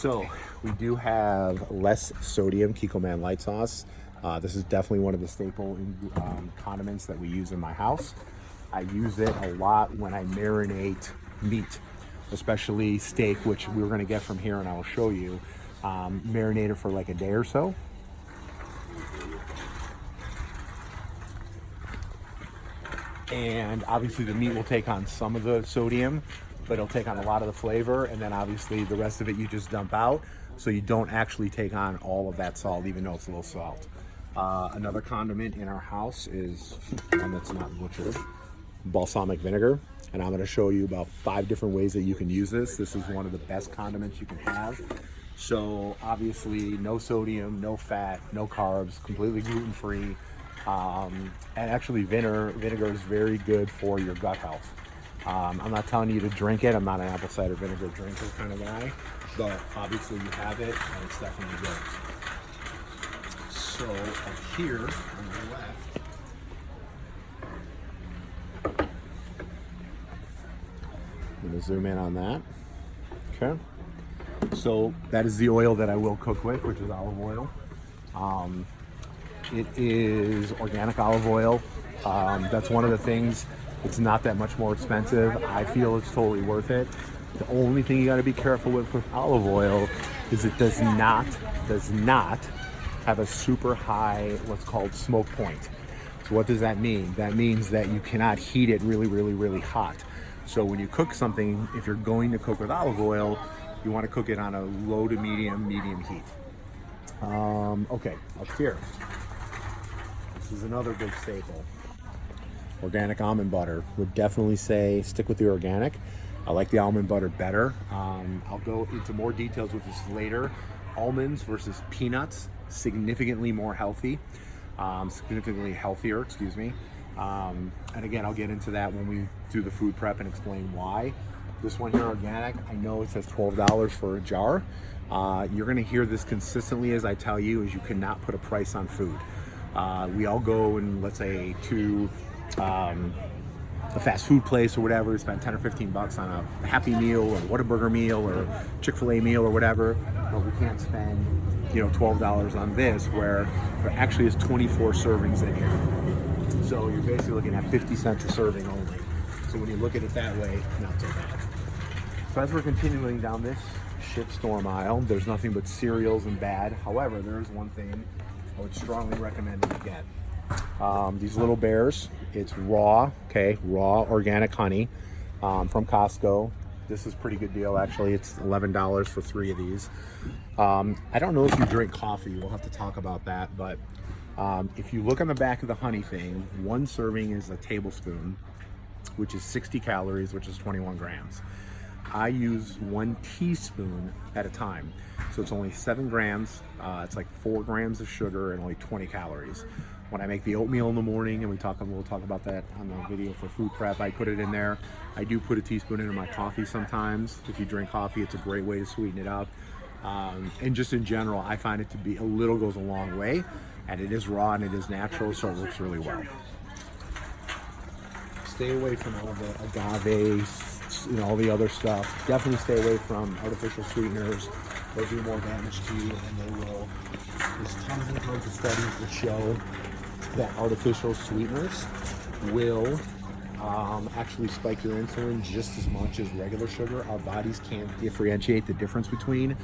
So we do have less sodium Kikkoman light sauce. This is definitely one of the staple condiments that we use in my house. I use it a lot when I marinate meat, especially steak, which we're going to get from here and I will show you. Marinate it for like a day or so. And obviously the meat will take on some of the sodium, but it'll take on a lot of the flavor, and then obviously the rest of it you just dump out, so you don't actually take on all of that salt, even though it's a little salt. Another condiment in our house is one that's not butchered, balsamic vinegar, and I'm going to show you about 5 different ways that you can use this. This is one of the best condiments you can have. So obviously no sodium, no fat, no carbs, completely gluten-free. And actually vinegar is very good for your gut health. I'm not telling you to drink it. I'm not an apple cider vinegar drinker kind of guy, but obviously you have it and it's definitely good. So up here on the left, I'm going to zoom in on that. Okay. So that is the oil that I will cook with, which is olive oil. It is organic olive oil. That's one of the things. It's not that much more expensive. I feel it's totally worth it. The only thing you got to be careful with olive oil is it does not have a super high, what's called smoke point. So what does that mean? That means that you cannot heat it really hot. So when you cook something, if you're going to cook with olive oil, you want to cook it on a low to medium heat. Okay, up here. This is another big staple. Organic almond butter. Would definitely say stick with the organic. I like the almond butter better. I'll go into more details with this later. Almonds versus peanuts, significantly more healthy, significantly healthier, excuse me. And again, I'll get into that when we do the food prep and explain why. This one here, organic, I know it says $12 for a jar. You're gonna hear this consistently as I tell you, is you cannot put a price on food. We all go and let's say to a fast food place or whatever, spend 10 or 15 bucks on a Happy Meal or Whataburger meal or Chick-fil-A meal or whatever, but we can't spend, $12 on this, where there actually is 24 servings in here. So you're basically looking at 50 cents a serving only. So when you look at it that way, not so bad. So as we're continuing down this shitstorm aisle, there's nothing but cereals and bad. However, there is one thing I would strongly recommend that you get. These little bears, it's raw organic honey from Costco. This is a pretty good deal actually. It's $11 for 3 of these. I don't know if you drink coffee, we'll have to talk about that, but if you look on the back of the honey thing, 1 serving is a tablespoon, which is 60 calories, which is 21 grams. I use 1 teaspoon at a time. So it's only 7 grams. It's like 4 grams of sugar and only 20 calories. When I make the oatmeal in the morning, and we'll talk about that on the video for food prep, I put it in there. I do put a teaspoon into my coffee sometimes. If you drink coffee, it's a great way to sweeten it up. And just in general, I find it to be a little goes a long way, and it is raw and it is natural, so it works really well. Stay away from all the agave, all the other stuff. Definitely stay away from artificial sweeteners. They'll do more damage to you than they will. There's tons and tons of studies that show that artificial sweeteners will actually spike your insulin just as much as regular sugar. Our bodies can't differentiate the difference between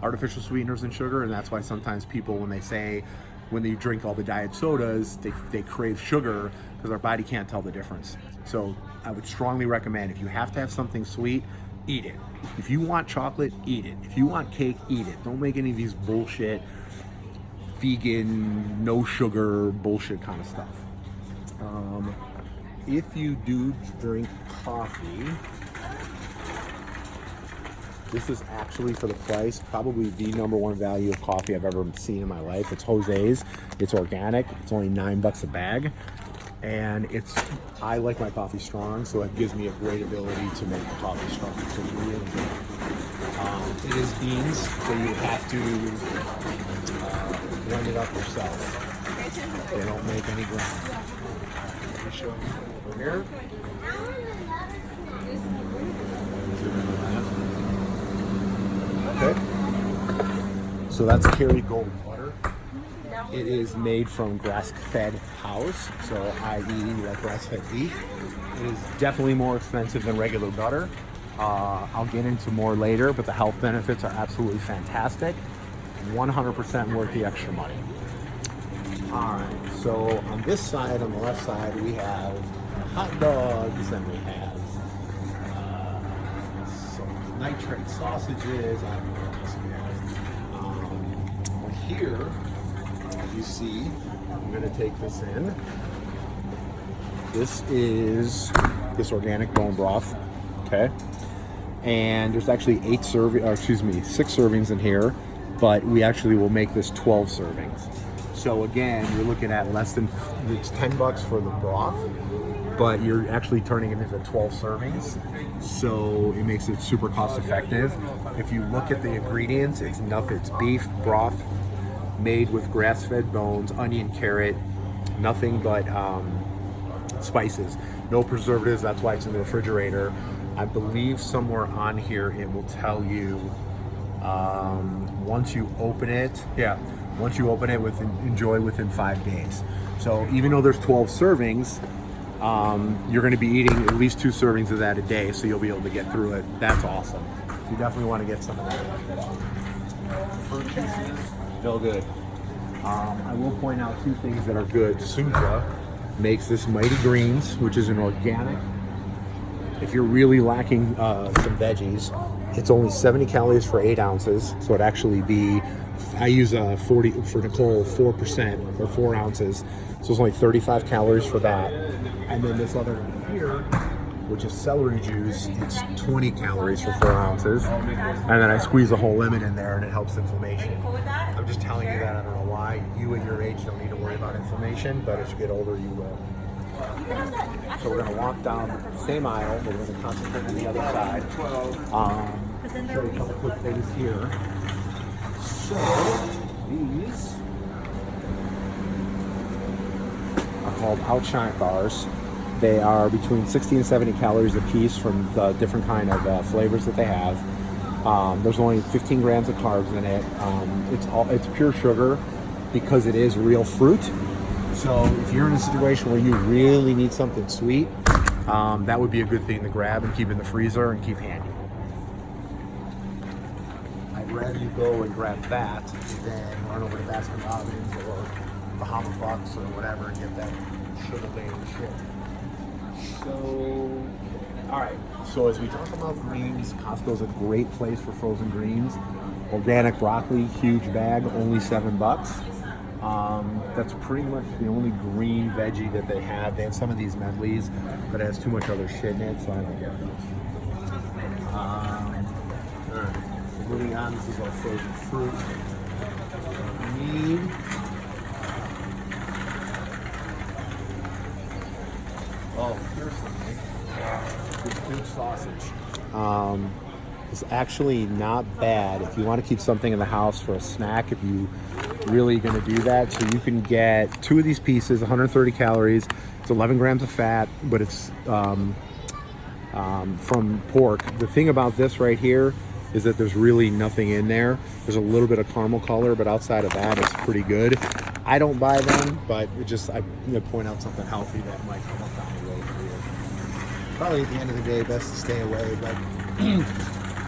artificial sweeteners and sugar, and that's why sometimes people, when they drink all the diet sodas, they crave sugar because our body can't tell the difference. So I would strongly recommend, if you have to have something sweet, eat it. If you want chocolate, eat it. If you want cake, eat it. Don't make any of these bullshit vegan, no sugar bullshit kind of stuff. If you do drink coffee, this is actually, for the price, probably the #1 value of coffee I've ever seen in my life. It's Jose's. It's organic. It's only $9 a bag. And I like my coffee strong, so it gives me a great ability to make the coffee strong. So it's really good. It is beans, so you have to blend it up yourself. They don't make any ground. Let me show you over here. Okay. So that's Kerrygold butter. It is made from grass-fed cows, so i.e. like grass-fed beef. It is definitely more expensive than regular butter. I'll get into more later, but the health benefits are absolutely fantastic. 100% worth the extra money. All right, so on this side, on the left side, we have hot dogs, and we have some nitrate sausages. I don't know what else we have. But here, you see, I'm going to take this in. This is this organic bone broth, okay? And there's actually 6 servings in here, but we actually will make this 12 servings. So again, you're looking at less than, it's $10 for the broth, but you're actually turning it into 12 servings. So it makes it super cost effective. If you look at the ingredients, it's beef broth made with grass-fed bones, onion, carrot, nothing but spices. No preservatives, that's why it's in the refrigerator. I believe somewhere on here it will tell you once you open it, enjoy within 5 days. So even though there's 12 servings, you're going to be eating at least 2 servings of that a day, so you'll be able to get through it. That's awesome. You definitely want to get some of that. Fruit pieces, still good. I will point out 2 things that are good. Suja makes this Mighty Greens, which is an organic. If you're really lacking some veggies, it's only 70 calories for 8 ounces. So it'd actually be, I use 40 for Nicole, 4% or 4 ounces. So it's only 35 calories for that. And then this other one here, which is celery juice, it's 20 calories for 4 ounces. And then I squeeze a whole lemon in there and it helps inflammation. I'm just telling you that, I don't know why. You at your age don't need to worry about inflammation, but as you get older, you will. So we're going to walk down the same aisle, but we're going to concentrate on the other side. Show you a couple quick things here. So these are called Outshine bars. They are between 60 and 70 calories a piece from the different kind of flavors that they have. There's only 15 grams of carbs in it. It's pure sugar because it is real fruit. So if you're in a situation where you really need something sweet, that would be a good thing to grab and keep in the freezer and keep handy. I'd rather you go and grab that than run over to Baskin Robbins or Bahama Bucks or whatever and get that sugar-laden shit. So, all right. So as we talk about greens, Costco's a great place for frozen greens. Organic broccoli, huge bag, only $7. That's pretty much the only green veggie that they have. They have some of these medleys, but it has too much other shit in it, so I don't get those. Alright, so moving on, this is our frozen fruit. We need here's something. This big sausage. It's actually not bad if you want to keep something in the house for a snack, if you really going to do that. So you can get 2 of these pieces, 130 calories. It's 11 grams of fat, but it's from pork. The thing about this right here is that there's really nothing in there. There's a little bit of caramel color, but outside of that, it's pretty good. I don't buy them, but I'm going to point out something healthy that might come up down the road for you. Probably at the end of the day, best to stay away, but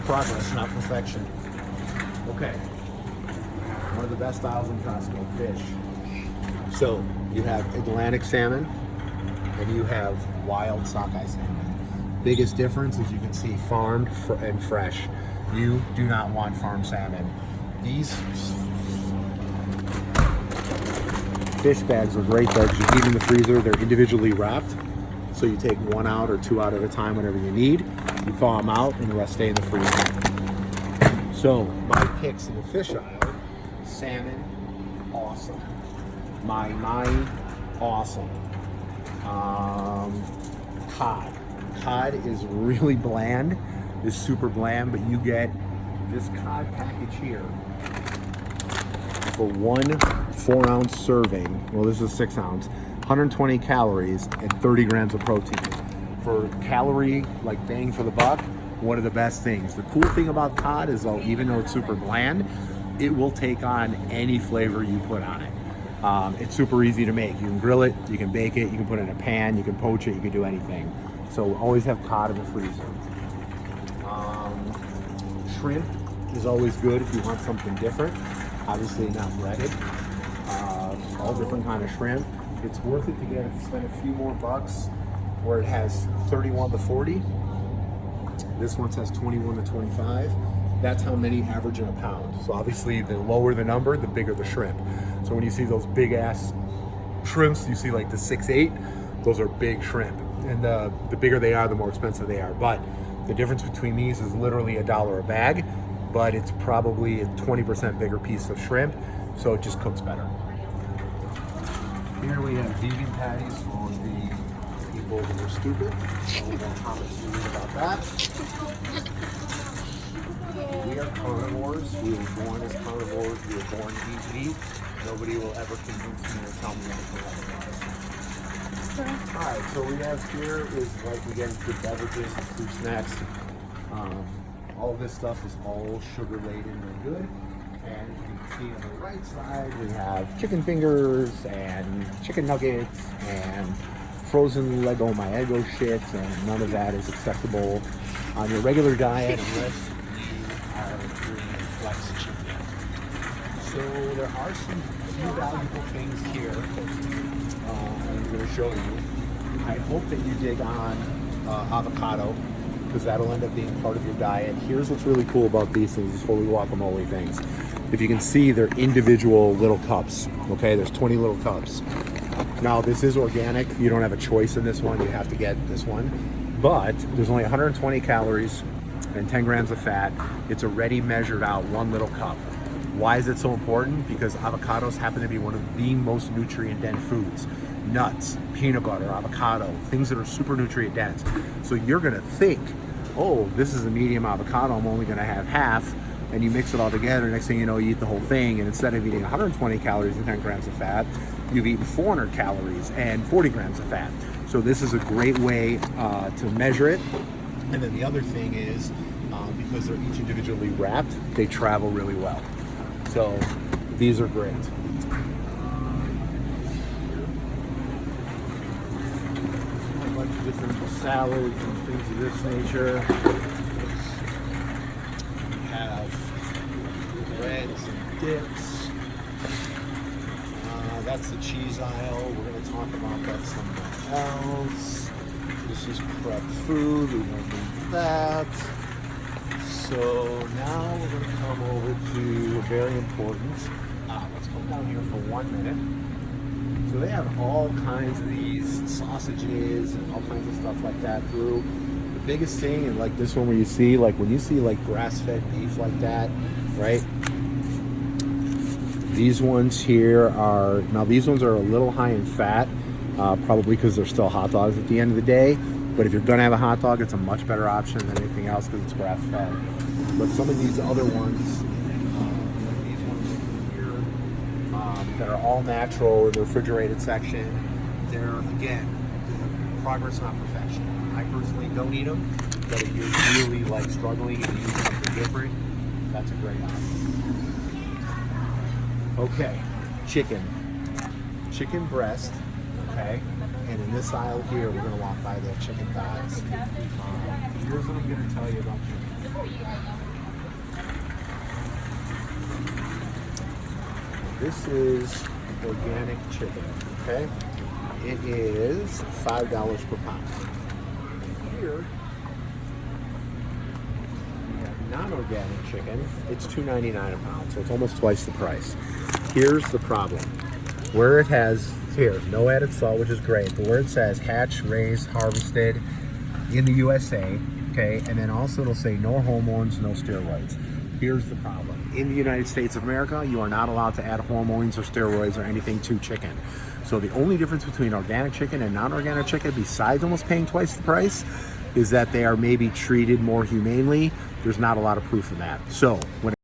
progress, not perfection. Okay. One of the best styles in Costco, fish. So you have Atlantic salmon and you have wild sockeye salmon. Biggest difference is you can see farmed and fresh. You do not want farm salmon. These fish bags are great though because you keep them in the freezer. They're individually wrapped. So you take 1 out or 2 out at a time whenever you need. You thaw them out and the rest stay in the freezer. So my picks in the fish aisle: salmon, awesome. Mahi, awesome. Cod. Cod is really bland. It's super bland, but you get this cod package here for 1 4-ounce serving. Well, this is 6 ounce. 120 calories and 30 grams of protein. For calorie, like bang for the buck, one of the best things. The cool thing about cod is, though, even though it's super bland, it will take on any flavor you put on it. It's super easy to make. You can grill it, you can bake it, you can put it in a pan, you can poach it, you can do anything. So always have cod in the freezer. Shrimp is always good if you want something different. Obviously not breaded. All different kind of shrimp. It's worth it to spend a few more bucks where it has 31 to 40. This one says 21 to 25. That's how many average in a pound. So obviously the lower the number, the bigger the shrimp. So when you see those big ass shrimps, you see like the 6'8", those are big shrimp. And the bigger they are, the more expensive they are. But the difference between these is literally $1 a bag, but it's probably a 20% bigger piece of shrimp, so it just cooks better. Here we have vegan patties for the people who are stupid. So we got comments to read about that. We are carnivores. We were born as carnivores. We were born to eat meat. Nobody will ever convince me or tell me anything otherwise. Alright, so we have here is like we get into beverages and fruit snacks. All of this stuff is all sugar laden and good. And you can see on the right side we have chicken fingers and chicken nuggets and frozen Lego My Eggo shit, and none of that is acceptable on your regular diet unless you are doing flex chicken. So there are some few valuable things here I'm going to show you. I hope that you dig on avocado, because that'll end up being part of your diet. Here's what's really cool about these things, these holy guacamole things. If you can see, they're individual little cups, okay? There's 20 little cups. Now, this is organic. You don't have a choice in this one. You have to get this one. But there's only 120 calories and 10 grams of fat. It's already measured out, one little cup. Why is it so important? Because avocados happen to be one of the most nutrient-dense foods. Nuts, peanut butter, avocado, things that are super nutrient-dense. So you're gonna think, oh, this is a medium avocado, I'm only gonna have half, and you mix it all together, next thing you know, you eat the whole thing, and instead of eating 120 calories and 10 grams of fat, you've eaten 400 calories and 40 grams of fat. So this is a great way to measure it. And then the other thing is, because they're each individually wrapped, they travel really well. So these are great. A bunch of different salads and things of this nature. We have breads and dips. That's the cheese aisle. We're going to talk about that somewhere else. This is prep food. We won't do that. So now we're going to come over to very important. Let's come down here for 1 minute. So they have all kinds of these sausages and all kinds of stuff like that through. The biggest thing, and like this one where you see, like when you see like grass-fed beef like that, right? These ones here are, now these ones are a little high in fat, probably because they're still hot dogs at the end of the day. But if you're gonna have a hot dog, it's a much better option than anything else because it's grass-fed. But some of these other ones, like these ones here, that are all natural in the refrigerated section, they're, again, progress, not perfection. I personally don't eat them, but if you're really like struggling and you need something different, that's a great option. Okay, chicken breast, okay? And in this aisle here, we're gonna walk by the chicken thighs. Here's what I'm gonna tell you about chicken. This is organic chicken, okay? It is $5 per pound. And here, we have non-organic chicken. It's $2.99 a pound, so it's almost twice the price. Here's the problem. Where it has, here, no added salt, which is great, but where it says hatched, raised, harvested in the USA, okay, and then also it'll say no hormones, no steroids. Here's the problem. In the United States of America, you are not allowed to add hormones or steroids or anything to chicken. So the only difference between organic chicken and non-organic chicken, besides almost paying twice the price, is that they are maybe treated more humanely. There's not a lot of proof in that. So when